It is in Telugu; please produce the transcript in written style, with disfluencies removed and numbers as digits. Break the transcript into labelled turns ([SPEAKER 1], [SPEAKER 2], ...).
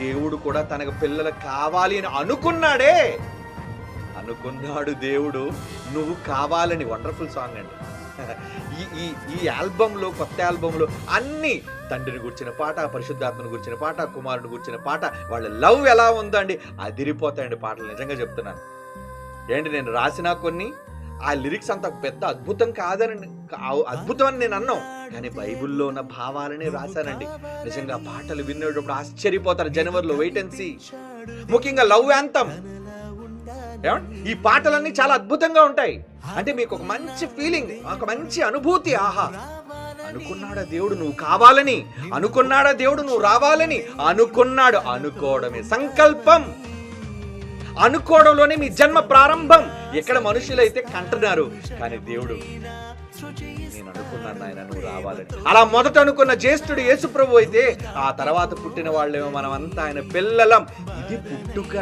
[SPEAKER 1] దేవుడు కూడా తనకు పిల్లలు కావాలి అని అనుకున్నాడే. అనుకున్నాడు దేవుడు, నువ్వు కావాలని. వండర్ఫుల్ సాంగ్ అండి. ఈ ఆల్బంలో, కొత్త ఆల్బంలో అన్ని తండ్రిని గురించిన పాట, పరిశుద్ధాత్మను గురించిన పాట, కుమారుని గురించిన పాట, వాళ్ళ లవ్ ఎలా ఉందండి, అదిరిపోతాయండి పాటలు. నిజంగా చెప్తున్నాను ఏంటి, నేను రాసిన కొన్ని ఆ లిరిక్స్ అంత పెద్ద అద్భుతం కాదని, అద్భుతం అని నేను అన్నాను, కానీ బైబిల్లో ఉన్న భావాలనే రాశానండి. నిజంగా పాటలు వినేటప్పుడు ఆశ్చర్యపోతారు. జనవరిలో వెయిట్ అండ్ సీ. ముఖ్యంగా లవ్ యాంథమ్, ఈ పాటలన్నీ చాలా అద్భుతంగా ఉంటాయి. అంటే మీకు ఒక మంచి ఫీలింగ్, ఒక మంచి అనుభూతి. ఆహా, అనుకున్నాడా దేవుడు నువ్వు కావాలని, అనుకున్నాడా దేవుడు నువ్వు రావాలని, అనుకున్నాడు. అనుకోవడమే సంకల్పం, అనుకోవడంలోనే మీ జన్మ ప్రారంభం. ఎక్కడ మనుషులైతే కంటున్నారు, కానీ దేవుడు నేను అనుకున్నాను నాయన నువ్వు రావాలని. అలా మొదట అనుకున్న జ్యేష్ఠుడు యేసు ప్రభు అయితే, ఆ తర్వాత పుట్టిన వాళ్ళేమో మనమంతా ఆయన పిల్లలం. ఇది పుట్టుక.